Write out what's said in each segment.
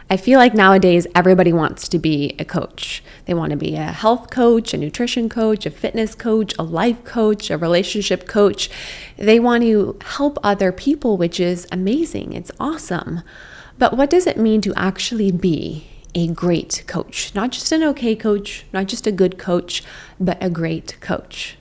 I feel like nowadays everybody wants to be a coach. They want to be a health coach, a nutrition coach, a fitness coach, a life coach, a relationship coach. They want to help other people, which is amazing. It's awesome. But what does it mean to actually be a great coach? Not just an okay coach, not just a good coach, but a great coach.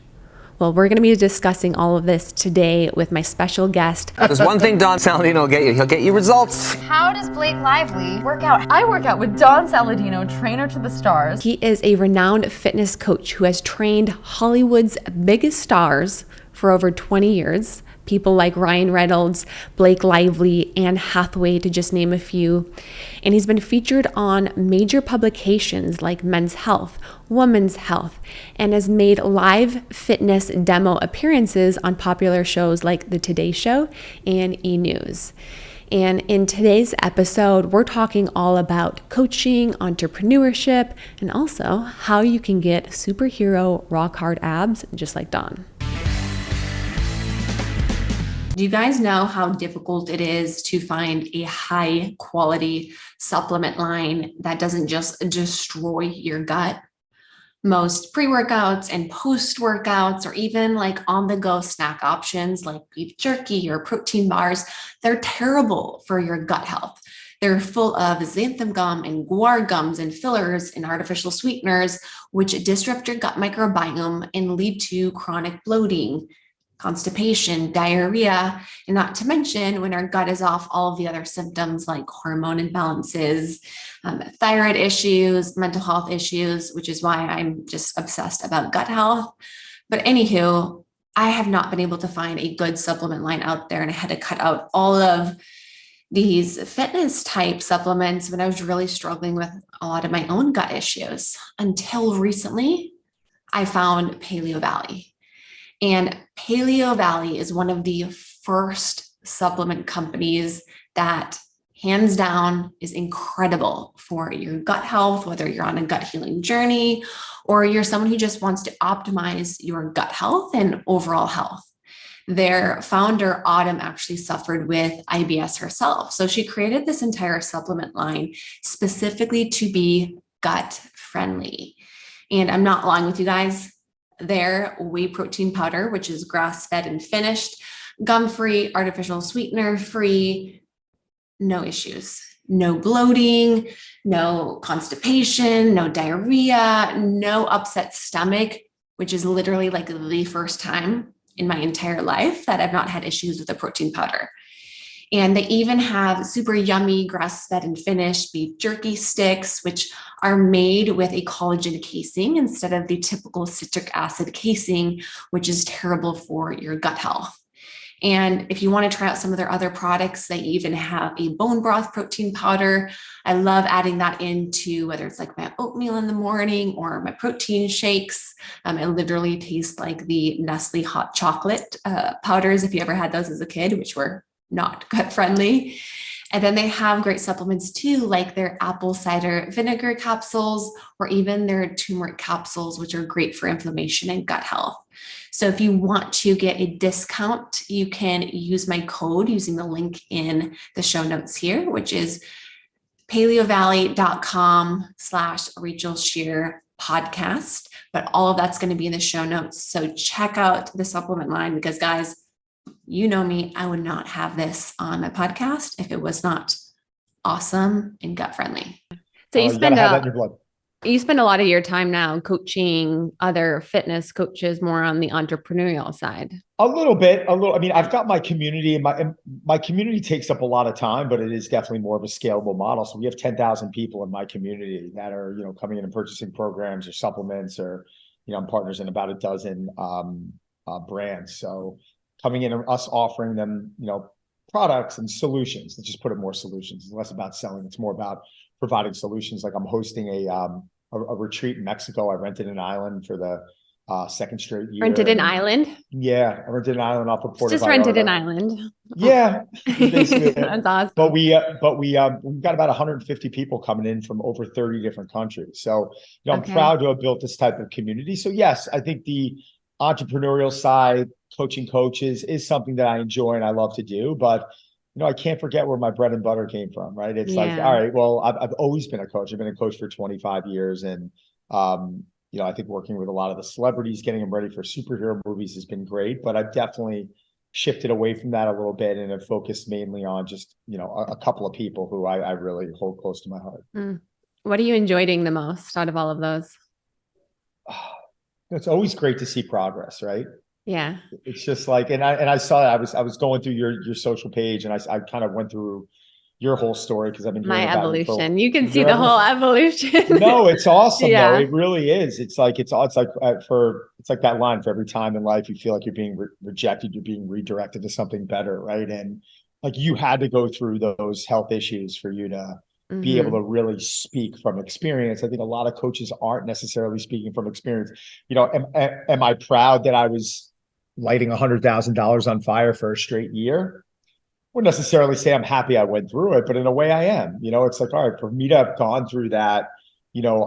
Well, we're going to be discussing all of this today with my special guest. There's one thing Don Saladino will get you. He'll get you results. How does Blake Lively work out? I work out with Don Saladino, trainer to the stars. He is a renowned fitness coach who has trained Hollywood's biggest stars for over 20 years. People like Reynolds, Blake Lively, and Hathaway, to just name a few. And he's been featured on major publications like Men's Health, Women's Health, and has made live fitness demo appearances on popular shows like The Today Show and E! News. And in today's episode, we're talking all about coaching, entrepreneurship, and also how you can get superhero rock hard abs just like Don. Do you guys know how difficult it is to find a high quality supplement line that doesn't just destroy your gut? Most pre-workouts and post-workouts, or even like on-the-go snack options like beef jerky or protein bars, they're terrible for your gut health. They're full of xanthan gum and guar gums and fillers and artificial sweeteners, which disrupt your gut microbiome and lead to chronic bloating, constipation, diarrhea, and not to mention when our gut is off, all of the other symptoms like hormone imbalances, thyroid issues, mental health issues, which is why I'm just obsessed about gut health. But anywho, I have not been able to find a good supplement line out there, and I had to cut out all of these fitness type supplements when I was really struggling with a lot of my own gut issues. Until recently, I found Paleo Valley. And Paleo Valley is one of the first supplement companies that hands down is incredible for your gut health, whether you're on a gut healing journey or you're someone who just wants to optimize your gut health and overall health. Their founder, Autumn, actually suffered with IBS herself. So she created this entire supplement line specifically to be gut friendly. And I'm not lying with you guys. Their whey protein powder, which is grass-fed and finished, gum-free, artificial sweetener-free, no issues, no bloating, no constipation, no diarrhea, no upset stomach, which is literally like the first time in my entire life that I've not had issues with a protein powder. And they even have super yummy grass-fed and finished beef jerky sticks, which are made with a collagen casing instead of the typical citric acid casing, which is terrible for your gut health. And if you want to try out some of their other products, they even have a bone broth protein powder. I love adding that into whether it's like my oatmeal in the morning or my protein shakes. It literally tastes like the Nestle hot chocolate powders, if you ever had those as a kid, which were not gut friendly. And then they have great supplements too, like their apple cider vinegar capsules or even their turmeric capsules, which are great for inflammation and gut health. So if you want to get a discount, you can use my code using the link in the show notes here, which is paleovalley.com/Rachel Scheer podcast. But all of that's going to be in the show notes. So check out the supplement line because guys, you know me, I would not have this on my podcast if it was not awesome and gut friendly. So you spend a lot of your time now coaching other fitness coaches more on the entrepreneurial side. A little bit. I mean, I've got my community, and my community takes up a lot of time, but it is definitely more of a scalable model. So we have 10,000 people in my community that are, coming in and purchasing programs or supplements, or, I'm partners in about a dozen brands. So coming in and us offering them, products and solutions. Let's just put it more solutions. It's less about selling. It's more about providing solutions. Like I'm hosting a retreat in Mexico. I rented an island for the second straight year. Rented an island? Yeah, I rented an island off of Puerto Just Vallarta. rented an island. Yeah, basically. That's awesome. But we've got about 150 people coming in from over 30 different countries. So I'm proud to have built this type of community. So yes, I think the entrepreneurial side, coaching coaches, is something that I enjoy and I love to do. But I can't forget where my bread and butter came from, right? It's like, Yeah. all right, well, I've always been a coach. I've been a coach for 25 years. And, I think working with a lot of the celebrities, getting them ready for superhero movies has been great, but I've definitely shifted away from that a little bit and have focused mainly on just, a couple of people who I really hold close to my heart. Mm. What are you enjoying the most out of all of those? It's always great to see progress, right? Yeah. It's just like, and I saw it. I was going through your social page, and I kind of went through your whole story because I've been hearing My about you for evolution. You can see your the whole evolution. evolution. No, it's awesome though. Yeah. It really is. It's like it's like it's like that line, for every time in life you feel like you're being rejected, you're being redirected to something better, right? And like you had to go through those health issues for you to be able to really speak from experience. I think a lot of coaches aren't necessarily speaking from experience. Am I proud that I was lighting $100,000 on fire for a straight year? Wouldn't necessarily say I'm happy I went through it, but in a way I am. It's like, all right, for me to have gone through that,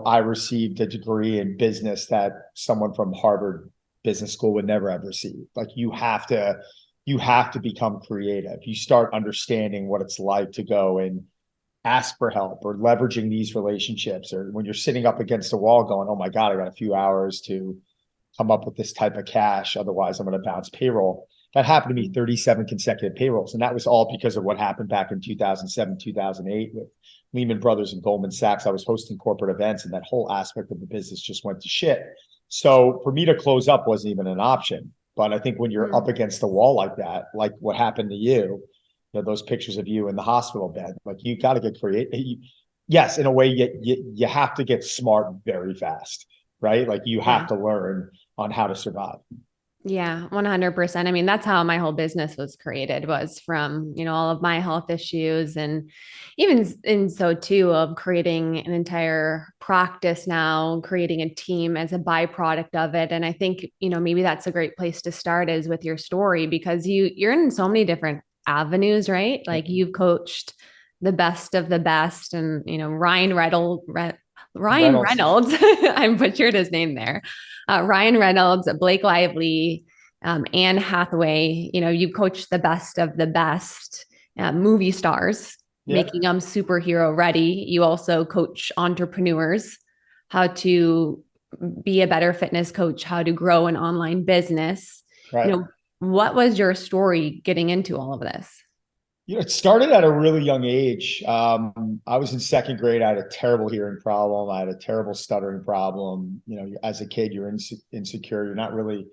I received a degree in business that someone from Harvard Business School would never have received. Like you have to become creative. You start understanding what it's like to go and ask for help, or leveraging these relationships, or when you're sitting up against the wall going, oh my God, I got a few hours to come up with this type of cash. Otherwise I'm going to bounce payroll. That happened to me 37 consecutive payrolls. And that was all because of what happened back in 2007, 2008 with Lehman Brothers and Goldman Sachs. I was hosting corporate events, and that whole aspect of the business just went to shit. So for me to close up wasn't even an option. But I think when you're up against the wall like that, like what happened to you, those pictures of you in the hospital bed, like you got to get creative. Yes, in a way, you have to get smart very fast, right? Like you have to learn on how to survive. Yeah, 100%. I mean, that's how my whole business was created, was from, all of my health issues, and even in so too of creating an entire practice now, creating a team as a byproduct of it. And I think, maybe that's a great place to start, is with your story, because you're in so many different avenues, right? Like you've coached the best of the best, and, Ryan Reynolds, I butchered his name there. Ryan Reynolds, Blake Lively, Anne Hathaway. You coach the best of the best movie stars, making them superhero ready. You also coach entrepreneurs how to be a better fitness coach, how to grow an online business. Right. What was your story getting into all of this? It started at a really young age. I was in second grade. I had a terrible hearing problem. I had a terrible stuttering problem. As a kid, you're insecure. You're not really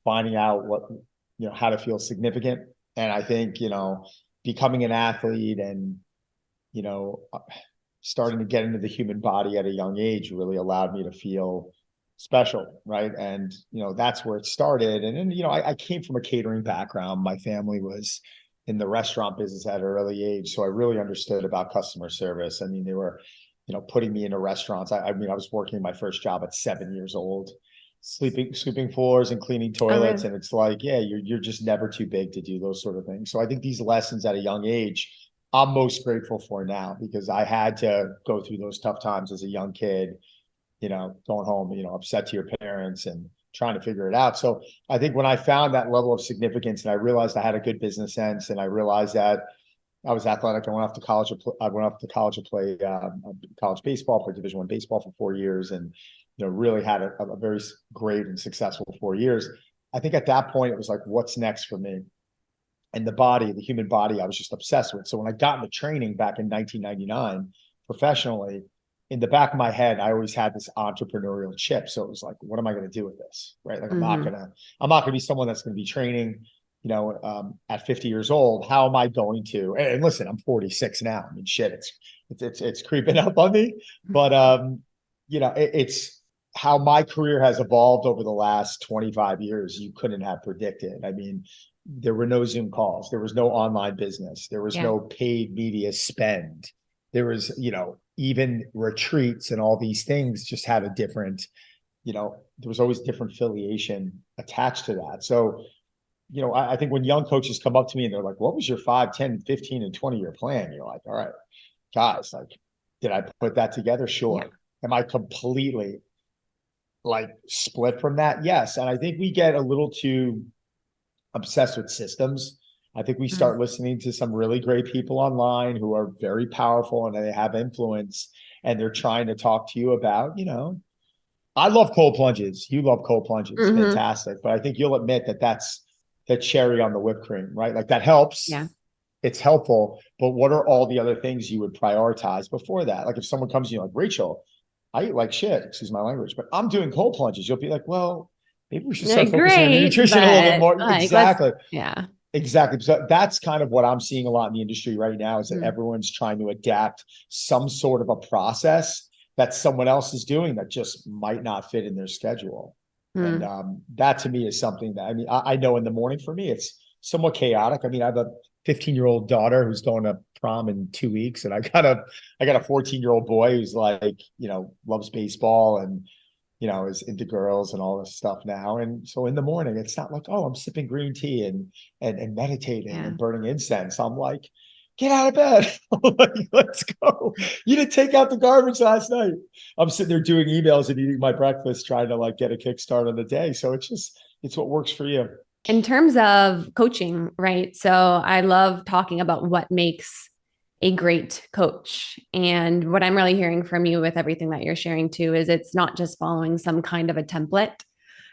finding out how to feel significant. And I think, becoming an athlete and, starting to get into the human body at a young age really allowed me to feel special. Right. And, that's where it started. And then, I came from a catering background. My family was in the restaurant business at an early age. So I really understood about customer service. I mean, they were, putting me into restaurants. I was working my first job at 7 years old, sweeping floors and cleaning toilets. And it's like, yeah, you're just never too big to do those sort of things. So I think these lessons at a young age, I'm most grateful for now, because I had to go through those tough times as a young kid, going home, upset to your parents and trying to figure it out. So I think when I found that level of significance, and I realized I had a good business sense, and I realized that I was athletic, I went off to college. I went off to college to play college baseball, played Division I baseball for 4 years, and really had a very great and successful 4 years. I think at that point it was like, what's next for me? And the human body, I was just obsessed with. So when I got into training back in 1999 professionally, in the back of my head, I always had this entrepreneurial chip. So it was like, what am I going to do with this? Right. Like I'm not going to be someone that's going to be training, at 50 years old. How am I going to, and listen, I'm 46 now. I mean, shit, it's creeping up on me, but, it's how my career has evolved over the last 25 years. You couldn't have predicted. I mean, there were no Zoom calls. There was no online business. There was no paid media spend. There was, even retreats and all these things just had a different, there was always different affiliation attached to that. So, I think when young coaches come up to me and they're like, what was your 5, 10, 15, and 20-year plan? You're like, all right, guys, like, did I put that together? Sure. Yeah. Am I completely split from that? Yes. And I think we get a little too obsessed with systems. I think we start listening to some really great people online who are very powerful and they have influence, and they're trying to talk to you about, I love cold plunges. You love cold plunges. Fantastic. But I think you'll admit that that's the cherry on the whipped cream, right? Like that helps. Yeah. It's helpful, but what are all the other things you would prioritize before that? Like if someone comes to you like, Rachel, I eat like shit, excuse my language, but I'm doing cold plunges. You'll be like, well, maybe we should start focusing on the nutrition a little bit more. Like, exactly. Yeah. Exactly. So that's kind of what I'm seeing a lot in the industry right now is that everyone's trying to adapt some sort of a process that someone else is doing that just might not fit in their schedule. And that to me is something that, I mean, I know in the morning for me, it's somewhat chaotic. I mean, I have a 15-year-old daughter who's going to prom in 2 weeks. And I got a 14-year-old boy who's like, loves baseball and, is into girls and all this stuff now. And so in the morning, it's not like, oh, I'm sipping green tea and meditating and burning incense. I'm like, get out of bed. Like, let's go. You didn't take out the garbage last night. I'm sitting there doing emails and eating my breakfast, trying to like get a kickstart on the day. So it's what works for you. In terms of coaching, right? So I love talking about what makes a great coach. And what I'm really hearing from you with everything that you're sharing too, is it's not just following some kind of a template,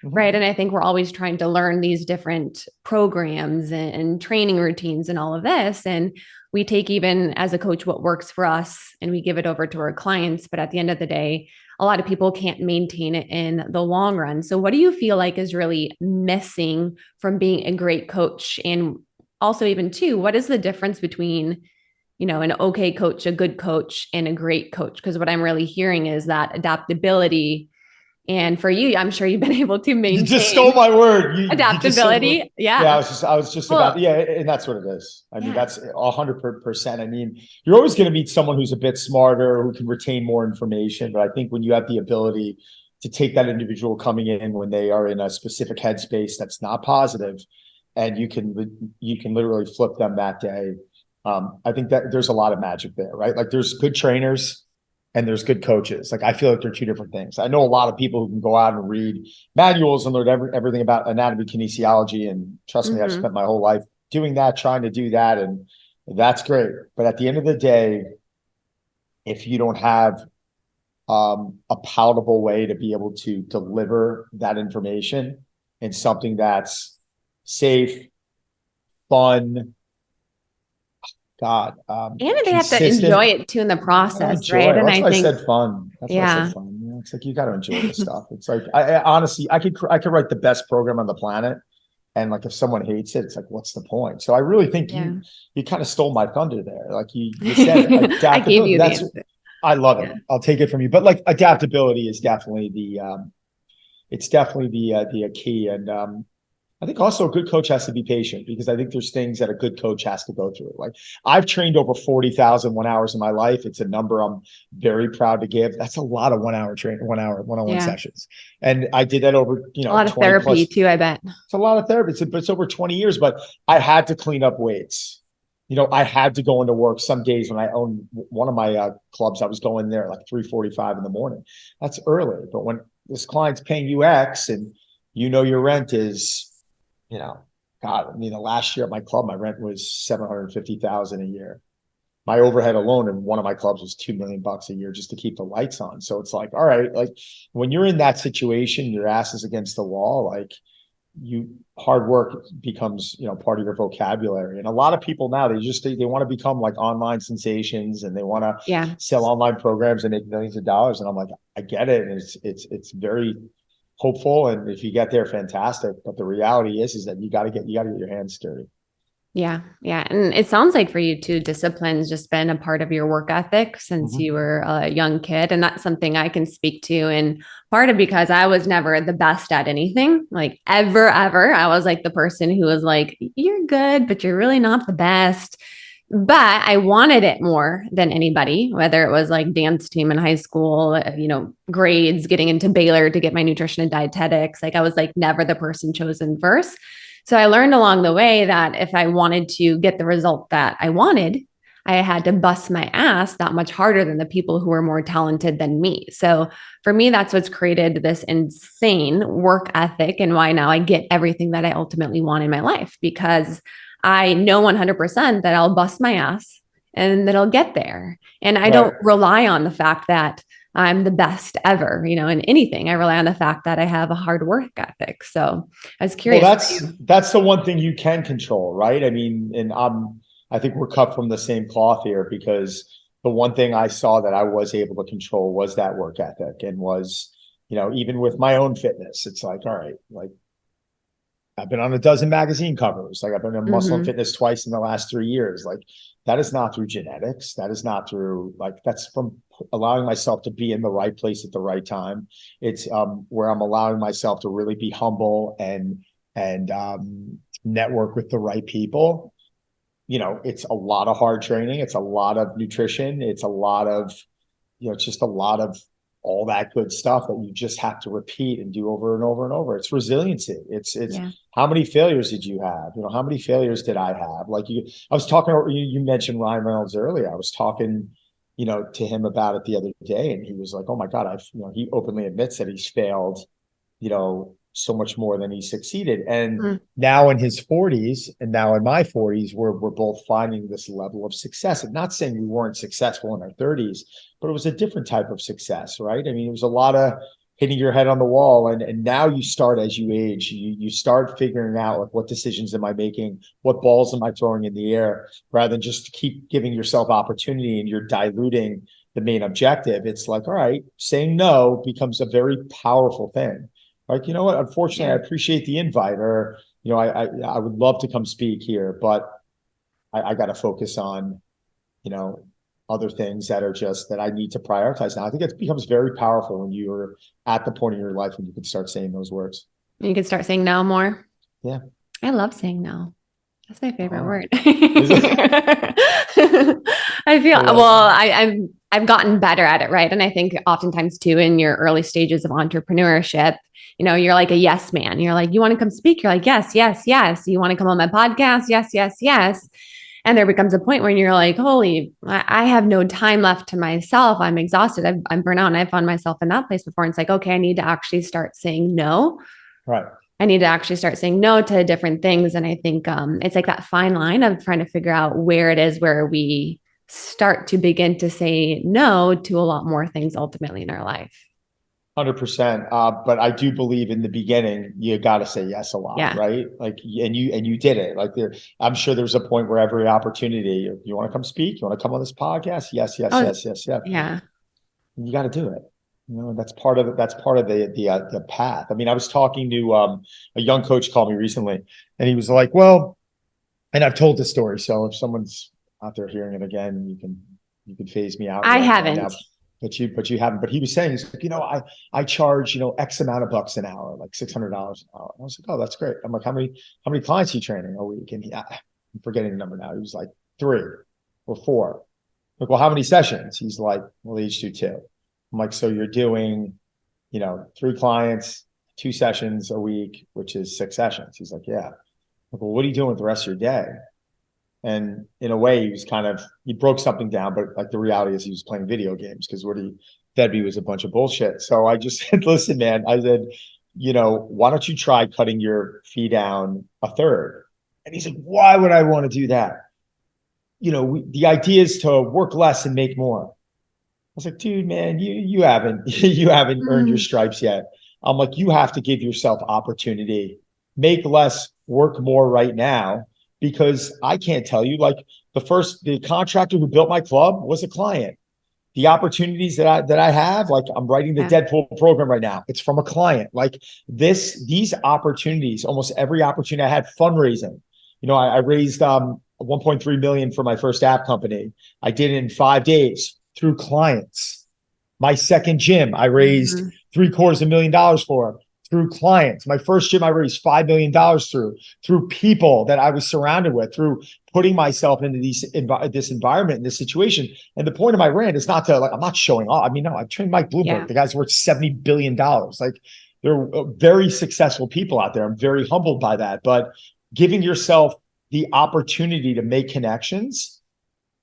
right? And I think we're always trying to learn these different programs and training routines and all of this. And we take even as a coach what works for us and we give it over to our clients. But at the end of the day, a lot of people can't maintain it in the long run. So what do you feel like is really missing from being a great coach? And also even too, what is the difference between, an okay coach, a good coach, and a great coach? Because what I'm really hearing is that adaptability. And for you, I'm sure you've been able to maintain. You just stole my word. Adaptability. Yeah. I was just about, and that's what it is. I mean, that's 100%. I mean, you're always going to meet someone who's a bit smarter, who can retain more information. But I think when you have the ability to take that individual coming in when they are in a specific headspace that's not positive, and you can literally flip them that day. I think that there's a lot of magic there, right? Like there's good trainers and there's good coaches. Like I feel like they're two different things. I know a lot of people who can go out and read manuals and learn everything about anatomy, kinesiology, and trust me, I've spent my whole life doing that, trying to do that, and that's great. But at the end of the day, if you don't have a palatable way to be able to deliver that information in something that's safe, fun, and they have to enjoy it too in the process, right? And I think I said fun. That's why I said fun. It's like you got to enjoy the stuff. It's like I honestly, I could write the best program on the planet, and like if someone hates it, it's like what's the point? So I really think you kind of stole my thunder there. Like you said, I gave you the answer. I love it. I'll take it from you. But like adaptability is definitely the key. And I think also a good coach has to be patient, because I think there's things that a good coach has to go through. Like I've trained over 40,000 1-hours in my life. It's a number I'm very proud to give. That's a lot of 1 hour training, 1 hour, one-on-one sessions. And I did that over, a lot of therapy too, I bet. It's a lot of therapy. It's over 20 years, but I had to clean up weights. I had to go into work some days when I owned one of my clubs. I was going there like 3:45 in the morning. That's early. But when this client's paying you X and your rent is, the last year at my club, my rent was $750,000 a year. My overhead alone in one of my clubs was $2 million a year just to keep the lights on. So it's like, all right, like when you're in that situation, your ass is against the wall, like hard work becomes, part of your vocabulary. And a lot of people now, they want to become like online sensations, and they want to sell online programs and make millions of dollars. And I'm like, I get it. And it's very hopeful, and if you get there, fantastic. But the reality is that you got to get your hands dirty. Yeah. And it sounds like for you too, discipline's just been a part of your work ethic since you were a young kid. And that's something I can speak to. And part of because I was never the best at anything, like ever. I was like the person who was like, you're good, but you're really not the best. But I wanted it more than anybody, whether it was like dance team in high school, grades, getting into Baylor to get my nutrition and dietetics. Like I was like never the person chosen first. So I learned along the way that if I wanted to get the result that I wanted, I had to bust my ass that much harder than the people who were more talented than me. So for me, that's what's created this insane work ethic, and why now I get everything that I ultimately want in my life, because I know 100% that I'll bust my ass and that I'll get there. And I don't rely on the fact that I'm the best ever, in anything. I rely on the fact that I have a hard work ethic. So I was curious. Well, that's the one thing you can control, right? I mean, and I think we're cut from the same cloth here, because the one thing I saw that I was able to control was that work ethic, and was, even with my own fitness, it's like, all right, like I've been on a dozen magazine covers. Like I've been in Muscle and Fitness twice in the last 3 years. Like that is not through genetics. That is not through, like, that's from allowing myself to be in the right place at the right time. It's where I'm allowing myself to really be humble and network with the right people. It's a lot of hard training. It's a lot of nutrition. It's a lot of, it's just a lot of all that good stuff that you just have to repeat and do over and over and over. It's resiliency. It's how many failures did you have? How many failures did I have? Like I was talking, you mentioned Ryan Reynolds earlier. I was talking, to him about it the other day, and he was like, oh my God, he openly admits that he's failed, so much more than he succeeded. And now in his 40s and now in my 40s, we're both finding this level of success. And not saying we weren't successful in our 30s, but it was a different type of success, right? I mean, it was a lot of hitting your head on the wall. And now you start, as you age, you start figuring out, like, what decisions am I making? What balls am I throwing in the air? Rather than just keep giving yourself opportunity and you're diluting the main objective. It's like, all right, saying no becomes a very powerful thing. Like, you know what? Unfortunately, I appreciate the invite, or, I would love to come speak here, but I got to focus on, other things that are just that I need to prioritize now. I think it becomes very powerful when you're at the point in your life when you can start saying those words. You can start saying no more. Yeah. I love saying no. That's my favorite word. I feel, I've gotten better at it, right? And I think oftentimes too, in your early stages of entrepreneurship, you're like a yes man. You're like, you want to come speak? You're like, yes, yes, yes. You want to come on my podcast? Yes, yes, yes. And there becomes a point where you're like, holy, I have no time left to myself. I'm exhausted. I'm burnt out. And I found myself in that place before. And it's like, okay, I need to actually start saying no. Right. I need to actually start saying no to different things. And I think it's like that fine line of trying to figure out where it is where we start to begin to say no to a lot more things ultimately in our life. 100%. But I do believe in the beginning, you got to say yes a lot, right? Like, and you did it. Like I'm sure there's a point where every opportunity, you want to come speak, you want to come on this podcast? Yes, yes, yes, yes, yes. Yeah. You got to do it. That's part of the path. I mean, I was talking to a young coach called me recently, and he was like, well, and I've told this story, so if someone's out there hearing it again, you can phase me out. I haven't. Now. But you haven't. But he was saying, he's like, I charge, X amount of bucks an hour, like $600 an hour. I was like, oh, that's great. I'm like, how many clients are you training a week? And I'm forgetting the number now. He was like 3 or 4. Like, well, how many sessions? He's like, well, they each do 2. I'm like, so you're doing, 3 clients, 2 sessions a week, which is 6 sessions. He's like, yeah. I'm like, well, what are you doing with the rest of your day? And in a way, he broke something down, but like the reality is he was playing video games, because what he fed me was a bunch of bullshit. So I just said, listen, man, I said, why don't you try cutting your fee down a third? And he said, why would I want to do that? The idea is to work less and make more. I was like, dude, man, you haven't earned your stripes yet. I'm like, you have to give yourself opportunity, make less, work more right now. Because I can't tell you, like the contractor who built my club was a client. The opportunities that I have, like I'm writing the Deadpool program right now. It's from a client. Like these opportunities, almost every opportunity I had, fundraising. I raised 1.3 million for my first app company. I did it in 5 days through clients. My second gym, I raised $750,000 for. Through clients. My first gym, I raised $5 million through people that I was surrounded with, through putting myself into this environment, in this situation. And the point of my rant is not to, like, I'm not showing off. I mean, no, I've trained Mike Bloomberg. The guy's worth $70 billion. Like, there are very successful people out there. I'm very humbled by that. But giving yourself the opportunity to make connections,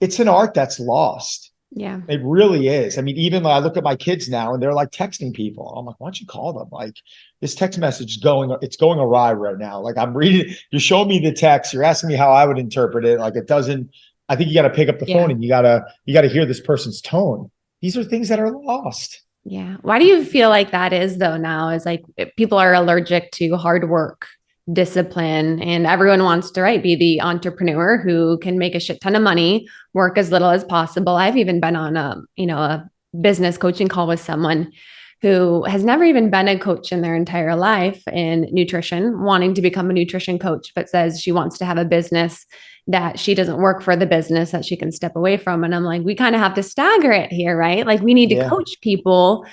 it's an art that's lost. Yeah. It really is. I mean, even I look at my kids now and they're like texting people. I'm like, why don't you call them? Like, this text message it's going awry right now. Like, I'm reading, you're showing me the text, you're asking me how I would interpret it. Like, it doesn't, I think you got to pick up the phone and you got to hear this person's tone. These are things that are lost. Yeah. Why do you feel like that is though now? Is like people are allergic to hard work, discipline, and everyone wants to be the entrepreneur who can make a shit ton of money, work as little as possible. I've even been on a business coaching call with someone who has never even been a coach in their entire life in nutrition, wanting to become a nutrition coach, but says she wants to have a business that she doesn't work for the business that she can step away from. And I'm like, we kind of have to stagger it here, right? Like we need to coach people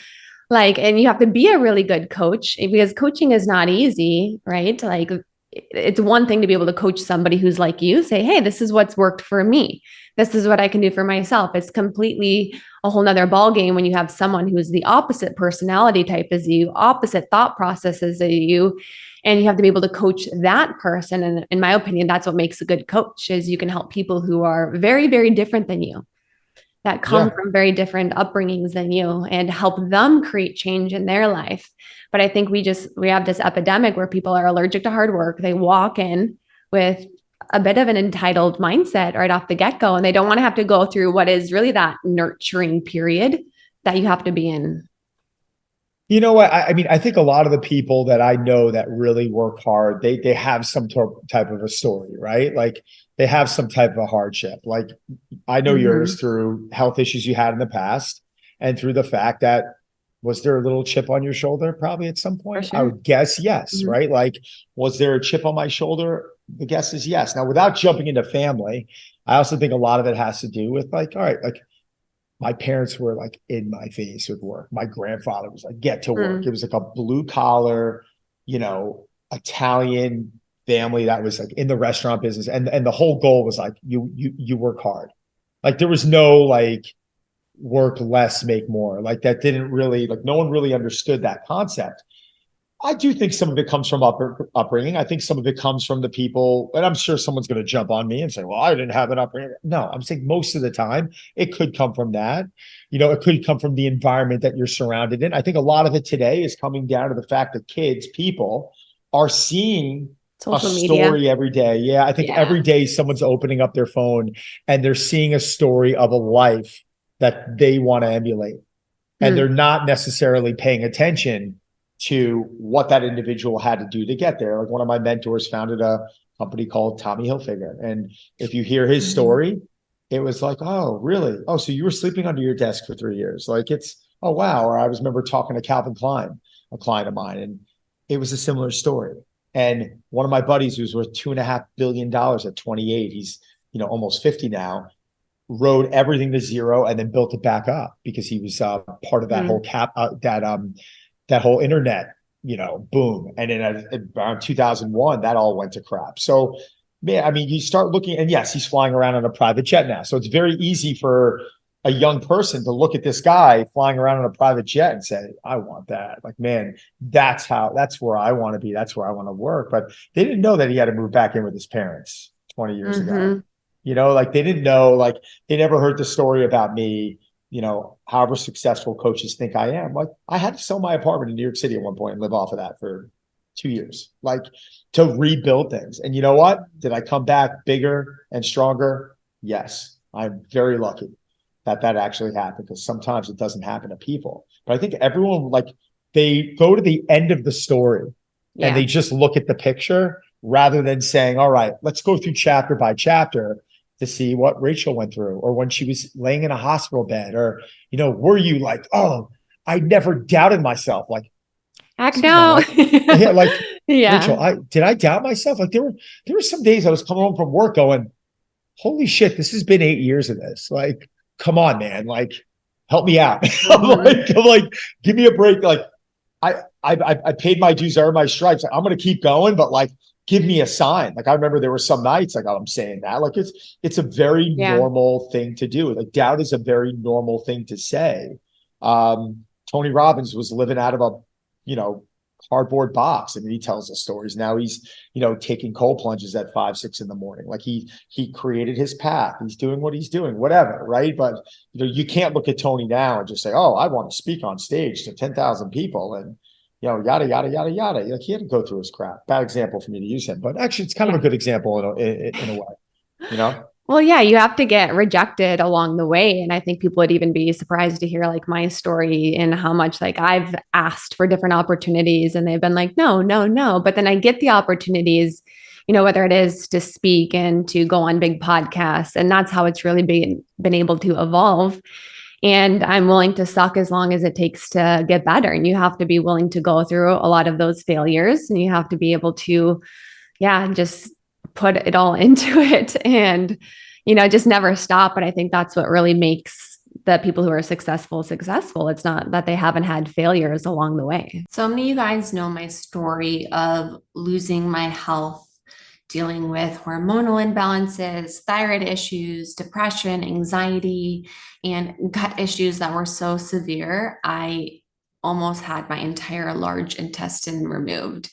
and you have to be a really good coach because coaching is not easy, right? Like it's one thing to be able to coach somebody who's like you, say, hey, this is what's worked for me. This is what I can do for myself. It's completely a whole nother ballgame when you have someone who's the opposite personality type as you, opposite thought processes as you, and you have to be able to coach that person. And in my opinion, that's what makes a good coach is you can help people who are very, very different than you, that come from very different upbringings than you, and help them create change in their life. But I think we have this epidemic where people are allergic to hard work. They walk in with a bit of an entitled mindset right off the get-go, and they don't want to have to go through what is really that nurturing period that you have to be in. You know what? I mean, I think a lot of the people that I know that really work hard, they have some type of a story, right? Like they have some type of a hardship. Like I know yours through health issues you had in the past and through the fact that, was there a little chip on your shoulder probably at some point? Sure. I would guess yes, right? Like, was there a chip on my shoulder? The guess is yes. Now, without jumping into family, I also think a lot of it has to do with all right, my parents were in my face with work. My grandfather was like, get to work. It was like a blue collar, Italian family that was in the restaurant business. And the whole goal was you work hard. There was no work less, make more. That didn't really, no one really understood that concept. I do think some of it comes from upbringing. I think some of it comes from the people, and I'm sure someone's going to jump on me and say, well, I didn't have an upbringing. No, I'm saying most of the time it could come from that. It could come from the environment that you're surrounded in. I think a lot of it today is coming down to the fact that people are seeing social story media every day. Yeah. I think every day someone's opening up their phone and they're seeing a story of a life that they want to emulate. And they're not necessarily paying attention to what that individual had to do to get there. One of my mentors founded a company called Tommy Hilfiger. And if you hear his story, it was oh, really? Oh, so you were sleeping under your desk for 3 years. Oh, wow. Or I remember talking to Calvin Klein, a client of mine, and it was a similar story. And one of my buddies who's worth $2.5 billion at 28, he's, almost 50 now, rode everything to zero and then built it back up because he was part of that whole that whole internet, boom. And then around 2001, that all went to crap. So, man, I mean, you start looking, and yes, he's flying around on a private jet now. So it's very easy for a young person to look at this guy flying around on a private jet and say, I want that. Man, that's where I want to be. That's where I want to work. But they didn't know that he had to move back in with his parents 20 years ago. They didn't know, they never heard the story about me, however successful coaches think I am. I had to sell my apartment in New York City at one point and live off of that for 2 years, to rebuild things. And you know what? Did I come back bigger and stronger? Yes. I'm very lucky that actually happened, because sometimes it doesn't happen to people. But I think everyone, they go to the end of the story and they just look at the picture rather than saying, all right, let's go through chapter by chapter to see what Rachel went through, or when she was laying in a hospital bed, or, were you oh, I never doubted myself. Heck no. Rachel, did I doubt myself? There were some days I was coming home from work going, holy shit, this has been 8 years of this. Come on, man, help me out. I'm give me a break. I paid my dues, I earned my stripes. I'm going to keep going, but give me a sign. I remember there were some nights oh, I'm saying that. It's a very normal thing to do. Doubt is a very normal thing to say. Tony Robbins was living out of cardboard box. I mean, he tells us stories. Now he's, taking cold plunges at 5, 6 in the morning. Like he created his path. He's doing what he's doing, whatever. Right. But, you can't look at Tony now and just say, oh, I want to speak on stage to 10,000 people and, yada, yada, yada, yada. Like he had to go through his crap. Bad example for me to use him, but actually it's kind of a good example in a way, Well, yeah, you have to get rejected along the way. And I think people would even be surprised to hear like my story and how much like I've asked for different opportunities and they've been like, no, no, no. But then I get the opportunities, whether it is to speak and to go on big podcasts. And that's how it's really been able to evolve. And I'm willing to suck as long as it takes to get better. And you have to be willing to go through a lot of those failures and you have to be able to, just put it all into it and, just never stop. But I think that's what really makes the people who are successful. It's not that they haven't had failures along the way. So many of you guys know my story of losing my health, dealing with hormonal imbalances, thyroid issues, depression, anxiety, and gut issues that were so severe. I almost had my entire large intestine removed,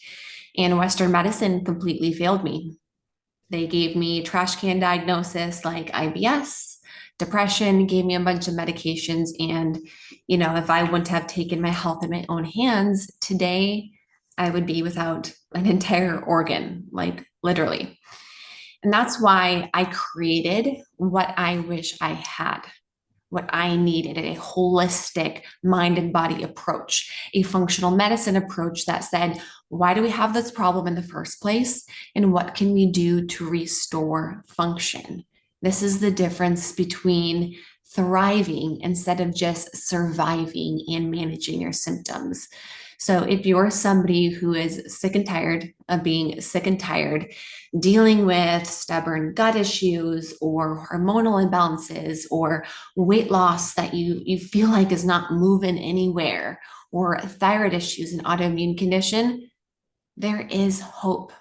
and Western medicine completely failed me. They gave me trash can diagnosis like IBS, depression, gave me a bunch of medications. And, if I wouldn't have taken my health in my own hands today, I would be without an entire organ, like literally. And that's why I created what I wish I had. What I needed, a holistic mind and body approach, a functional medicine approach that said, why do we have this problem in the first place? And what can we do to restore function? This is the difference between thriving instead of just surviving and managing your symptoms. So if you're somebody who is sick and tired of being sick and tired, dealing with stubborn gut issues or hormonal imbalances or weight loss that you feel like is not moving anywhere, or thyroid issues and autoimmune condition, there is hope.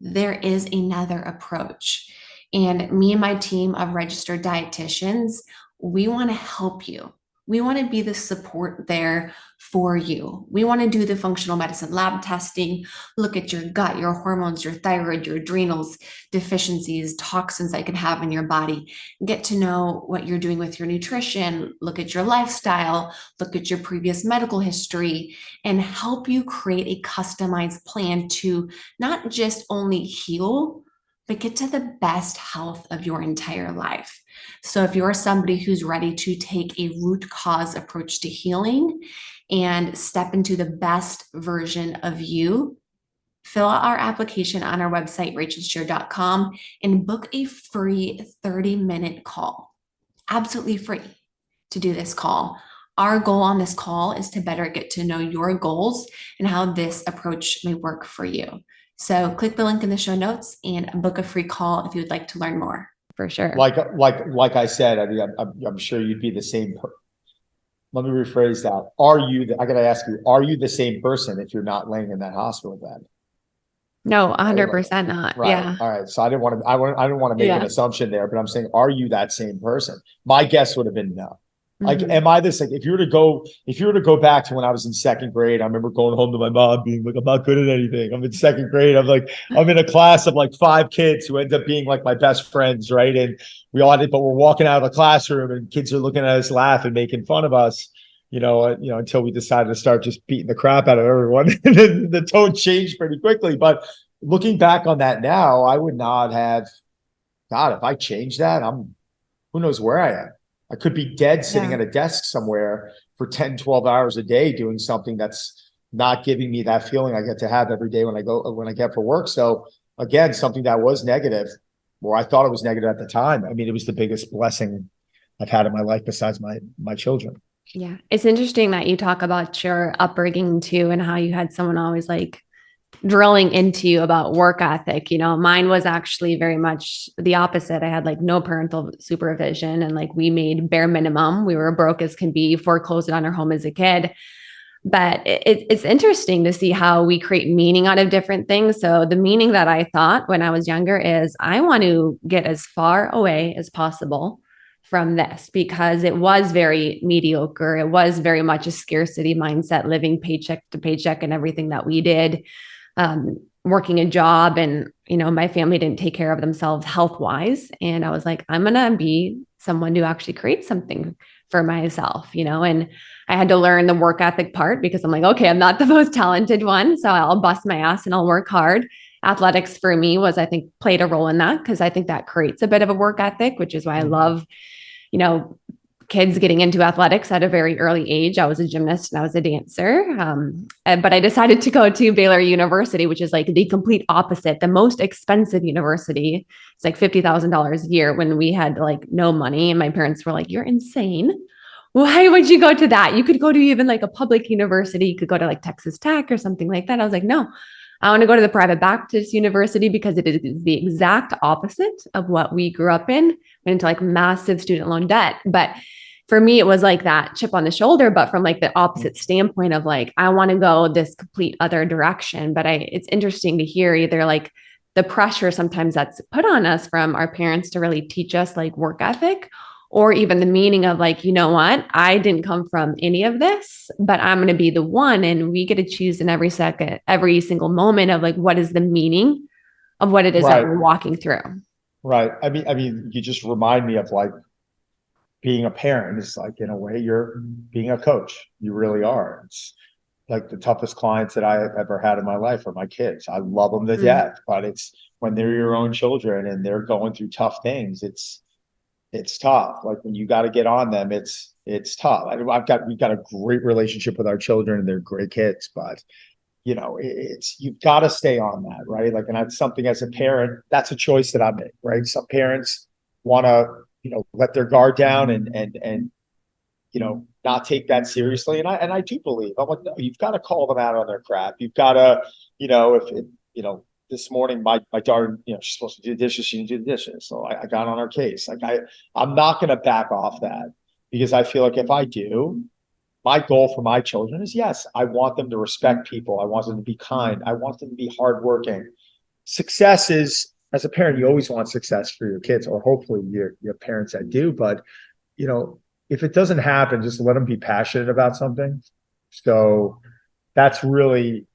There is another approach. And me and my team of registered dietitians, we want to help you. We want to be the support there for you. We want to do the functional medicine lab testing, look at your gut, your hormones, your thyroid, your adrenals, deficiencies, toxins that you can have in your body, get to know what you're doing with your nutrition, look at your lifestyle, look at your previous medical history, and help you create a customized plan to not just only heal, but get to the best health of your entire life. So if you're somebody who's ready to take a root cause approach to healing and step into the best version of you, fill out our application on our website, rachelscheer.com, and book a free 30-minute call. Absolutely free to do this call. Our goal on this call is to better get to know your goals and how this approach may work for you. So click the link in the show notes and book a free call if you would like to learn more. For sure. Like I said, I mean, I'm sure you'd be the same. Let me rephrase that. I got to ask you, are you the same person if you're not laying in that hospital bed? No, 100% not. Right. Yeah. All right. So I didn't want to make an assumption there, but I'm saying, are you that same person? My guess would have been no. Like, am I this, like, if you were to go back to when I was in second grade, I remember going home to my mom being like, I'm not good at anything. I'm in second grade. I'm in a class of like 5 kids who end up being like my best friends. Right. And we all did, but we're walking out of the classroom and kids are looking at us, laughing, making fun of us, until we decided to start just beating the crap out of everyone. And then the tone changed pretty quickly. But looking back on that now, I would not have, God, if I changed that, who knows where I am. I could be dead sitting at a desk somewhere for 10, 12 hours a day doing something that's not giving me that feeling I get to have every day when I get for work. So again, something that was negative, or I thought it was negative at the time. I mean, it was the biggest blessing I've had in my life besides my children. Yeah. It's interesting that you talk about your upbringing too, and how you had someone always like drilling into you about work ethic. Mine was actually very much the opposite. I had like no parental supervision, and like we made bare minimum. We were broke as can be, foreclosed on our home as a kid. But it's interesting to see how we create meaning out of different things. So the meaning that I thought when I was younger is I want to get as far away as possible from this because it was very mediocre. It was very much a scarcity mindset, living paycheck to paycheck and everything that we did, working a job. And, my family didn't take care of themselves health-wise. And I was like, I'm going to be someone who actually creates something for myself, and I had to learn the work ethic part because I'm like, okay, I'm not the most talented one, so I'll bust my ass and I'll work hard. Athletics for me I think played a role in that because I think that creates a bit of a work ethic, which is why I love, kids getting into athletics at a very early age. I was a gymnast and I was a dancer. But I decided to go to Baylor University, which is like the complete opposite, the most expensive university. It's like $50,000 a year when we had like no money. And my parents were like, you're insane. Why would you go to that? You could go to even like a public university. You could go to like Texas Tech or something like that. I was like, no, I want to go to the private Baptist university because it is the exact opposite of what we grew up in. Went into like massive student loan debt. But for me, it was like that chip on the shoulder, but from like the opposite standpoint of like, I want to go this complete other direction. But it's interesting to hear either like the pressure sometimes that's put on us from our parents to really teach us like work ethic, or even the meaning of like, you know what, I didn't come from any of this, but I'm going to be the one. And we get to choose in every single moment of like, what is the meaning of what it is that we're walking through. Right. I mean, you just remind me of like being a parent. It's like, in a way, you're being a coach. You really are. It's like the toughest clients that I've ever had in my life are my kids. I love them to death, but it's when they're your own children and they're going through tough things, it's tough. Like when you got to get on them, it's tough. We've got a great relationship with our children and they're great kids, but you've got to stay on that, right? Like, and that's something as a parent, that's a choice that I make, right? Some parents want to, let their guard down and not take that seriously. And I do believe, I'm like, no, you've got to call them out on their crap. You've got to, this morning, my daughter, she's supposed to do the dishes. She didn't do the dishes. So I got on her case. Like I'm not going to back off that because I feel like if I do, my goal for my children is, yes, I want them to respect people. I want them to be kind. I want them to be hardworking. Success is, as a parent, you always want success for your kids, or hopefully your parents that do. But, if it doesn't happen, just let them be passionate about something. So that's really,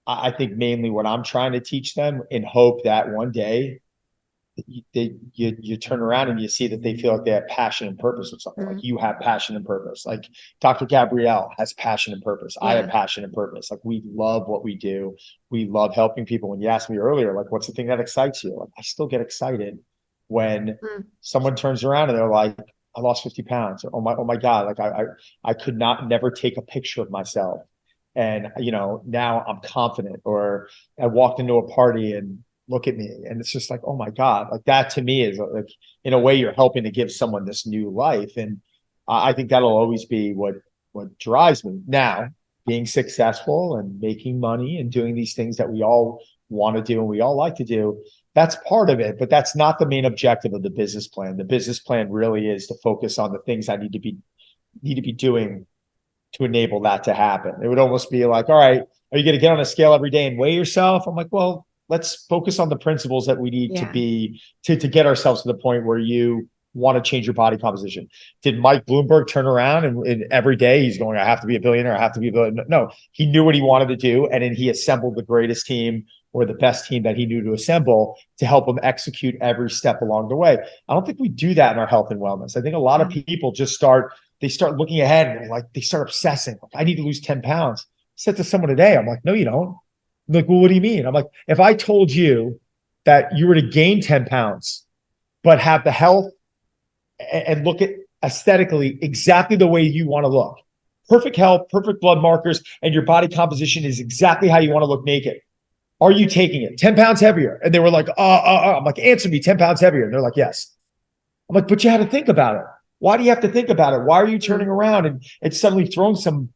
I think, mainly what I'm trying to teach them, in hope that one day you turn around and you see that they feel like they have passion and purpose with something. Like you have passion and purpose. Like Dr. Gabrielle has passion and purpose. I have passion and purpose. Like we love what we do. We love helping people. When you asked me earlier, like, what's the thing that excites you? Like, I still get excited when someone turns around and they're like, I lost 50 pounds. Or, oh my God. Like I could never take a picture of myself. And, now I'm confident. Or I walked into a party and look at me. And it's just like, oh my God, like that to me is like, in a way, you're helping to give someone this new life. And I think that'll always be what drives me. Now, being successful and making money and doing these things that we all want to do and we all like to do, that's part of it, but that's not the main objective of the business plan. The business plan really is to focus on the things I need to be doing to enable that to happen. It would almost be like, all right, are you going to get on a scale every day and weigh yourself? I'm like, well, let's focus on the principles that we need to get ourselves to the point where you want to change your body composition. Did Mike Bloomberg turn around and every day he's going, I have to be a billionaire, I have to be a billionaire? No, he knew what he wanted to do. And then he assembled the greatest team, or the best team that he knew to assemble, to help him execute every step along the way. I don't think we do that in our health and wellness. I think a lot of people just start looking ahead and they start obsessing. Like, I need to lose 10 pounds. I said to someone today, I'm like, no, you don't. I'm like, well, what do you mean? I'm like, if I told you that you were to gain 10 pounds, but have the health and look at aesthetically exactly the way you want to look, perfect health, perfect blood markers, and your body composition is exactly how you want to look naked, are you taking it 10 pounds heavier? And they were like, I'm like, answer me, 10 pounds heavier. And they're like, yes. I'm like, but you had to think about it. Why do you have to think about it? Why are you turning around and suddenly throwing some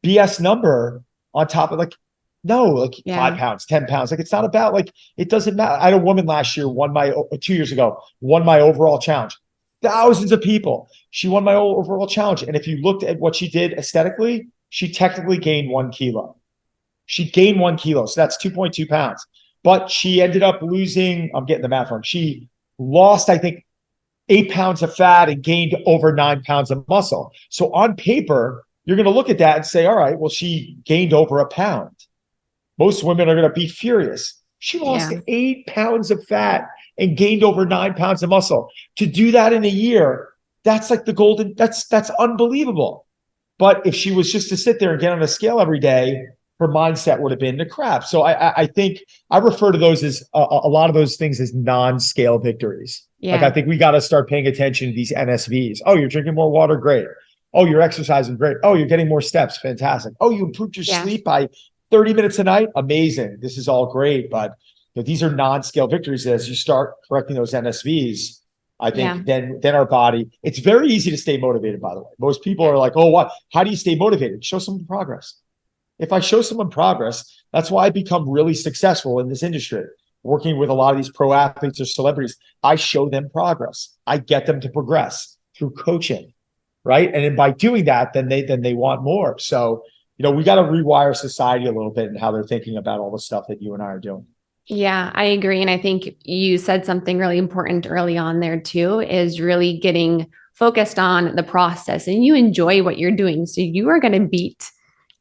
BS number on top of, like, no, like 5 pounds, 10 pounds. Like, it's not about, like, it doesn't matter. I had a woman last year, 2 years ago, won my overall challenge. Thousands of people. She won my overall challenge. And if you looked at what she did aesthetically, she technically gained 1 kilo. She gained 1 kilo. So that's 2.2 pounds. But she ended up losing, I'm getting the math wrong. She lost, I think, 8 pounds of fat and gained over 9 pounds of muscle. So on paper, you're going to look at that and say, all right, well, she gained over a pound. Most women are going to be furious. She lost 8 pounds of fat and gained over 9 pounds of muscle. To do that in a year, that's like the golden, that's unbelievable. But if she was just to sit there and get on a scale every day, her mindset would have been the crap. So I think I refer to those as a lot of those things as non-scale victories. Yeah. Like, I think we got to start paying attention to these NSVs. Oh, you're drinking more water. Great. Oh, you're exercising. Great. Oh, you're getting more steps. Fantastic. Oh, you improved your sleep by 30 minutes a night. Amazing. This is all great. But these are non-scale victories. As you start correcting those NSVs, I think then our body, it's very easy to stay motivated, by the way. Most people are like, oh, what? How do you stay motivated? Show some progress. If I show someone progress, that's why I become really successful in this industry. Working with a lot of these pro athletes or celebrities, I show them progress. I get them to progress through coaching, right? And then by doing that, then they want more. So, we got to rewire society a little bit and how they're thinking about all the stuff that you and I are doing. Yeah, I agree. And I think you said something really important early on there too, is really getting focused on the process, and you enjoy what you're doing. So you are going to beat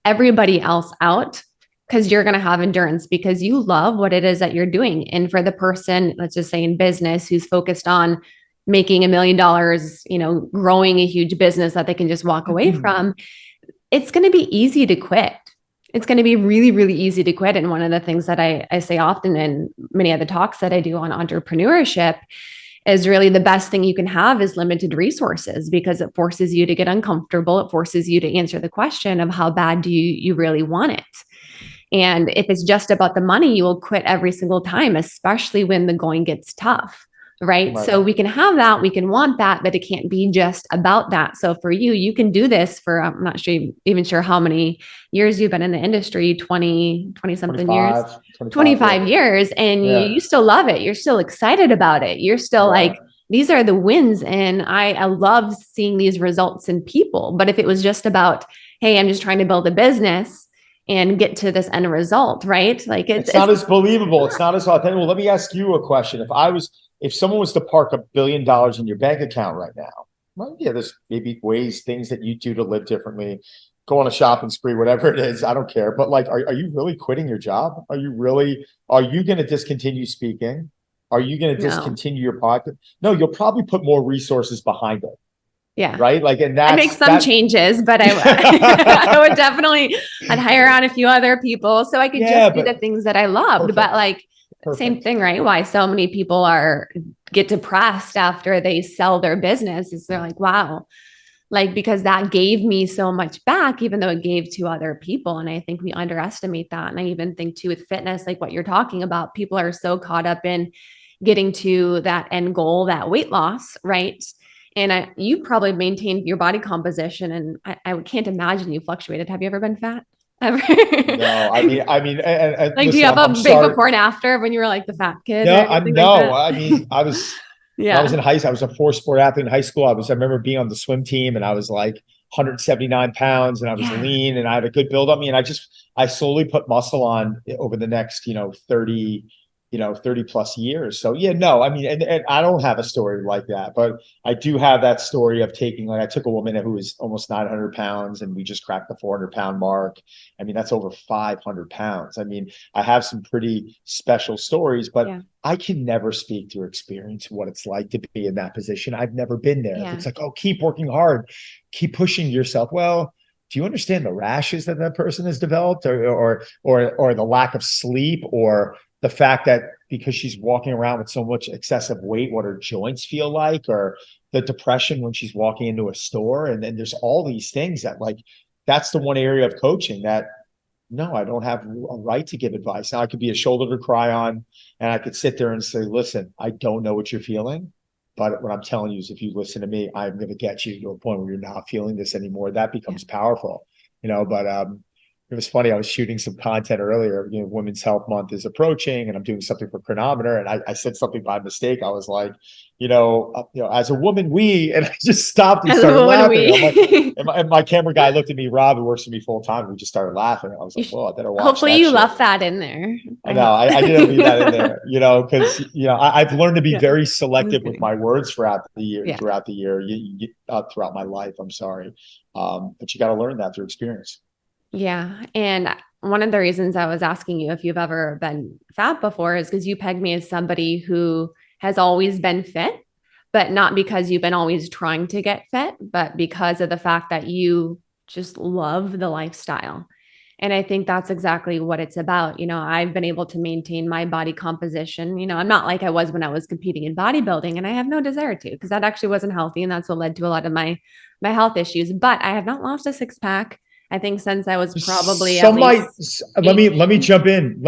everybody else out because you're going to have endurance because you love what it is that you're doing. And for the person, let's just say in business, who's focused on making $1 million, growing a huge business that they can just walk away from, it's going to be easy to quit. It's going to be really, really easy to quit. And one of the things that I say often in many of the talks that I do on entrepreneurship is really the best thing you can have is limited resources, because it forces you to get uncomfortable. It forces you to answer the question of how bad do you really want it? And if it's just about the money, you will quit every single time, especially when the going gets tough. Right. So we can have that, we can want that, but it can't be just about that. So for you, you can do this for, I'm not even sure how many years you've been in the industry, 20 something years, 25 years. And you still love it. You're still excited about it. You're still like, these are the wins. And I love seeing these results in people. But if it was just about, hey, I'm just trying to build a business and get to this end result, right? Like it's not as believable. It's not as authentic. Well, let me ask you a question. If someone was to park $1 billion in your bank account right now, well, there's maybe things that you do to live differently, go on a shopping spree, whatever it is. I don't care. But like, are you really quitting your job? Are you going to discontinue speaking? Are you going to discontinue your podcast? No, you'll probably put more resources behind it. Yeah. Right. Like, and I make some changes, but I would definitely, I'd hire on a few other people so I could just do the things that I loved. Perfect. But like, same thing, right? Why so many people get depressed after they sell their business is they're like, wow, like, because that gave me so much back, even though it gave to other people. And I think we underestimate that. And I even think too, with fitness, like what you're talking about, people are so caught up in getting to that end goal, that weight loss, right? And you probably maintained your body composition, and I can't imagine you fluctuated. Have you ever been fat? Ever? No, I mean, like, listen, do you have a big before and after when you were like the fat kid? No, I mean, I was, when I was in high school. I was a 4-sport athlete in high school. I remember being on the swim team, and I was like 179 pounds, and I was lean, and I had a good build on me. And I slowly put muscle on over the next, 30 plus years. So I mean, and I don't have a story like that, but I do have that story of I took a woman who was almost 900 pounds and we just cracked the 400-pound mark. I mean, that's over 500 pounds. I mean, I have some pretty special stories, but I can never speak to experience what it's like to be in that position. I've never been there. It's like, oh, keep working hard, keep pushing yourself. Well, do you understand the rashes that person has developed or the lack of sleep, or the fact that because she's walking around with so much excessive weight, what her joints feel like, or the depression when she's walking into a store? And then there's all these things that, like, that's the one area of coaching that, no, I don't have a right to give advice. Now, I could be a shoulder to cry on, and I could sit there and say, listen, I don't know what you're feeling, but what I'm telling you is if you listen to me, I'm going to get you to a point where you're not feeling this anymore. That becomes powerful, but it was funny. I was shooting some content earlier. Women's Health Month is approaching, and I'm doing something for Chronometer. And I said something by mistake. I was like, as a woman, and I just stopped and started laughing. I'm like, and my camera guy looked at me, Rob, who works for me full time. We just started laughing. I was like, "Well, I better watch." Hopefully, you left that in there. I know. I didn't leave that in there. Because I've learned to be very selective with my words throughout the year. Throughout my life. I'm sorry, but you got to learn that through experience. Yeah. And one of the reasons I was asking you if you've ever been fat before is because you pegged me as somebody who has always been fit, but not because you've been always trying to get fit, but because of the fact that you just love the lifestyle. And I think that's exactly what it's about. I've been able to maintain my body composition. I'm not like I was when I was competing in bodybuilding, and I have no desire to, because that actually wasn't healthy. And that's what led to a lot of my health issues. But I have not lost a six pack. I think since I was probably let me jump in.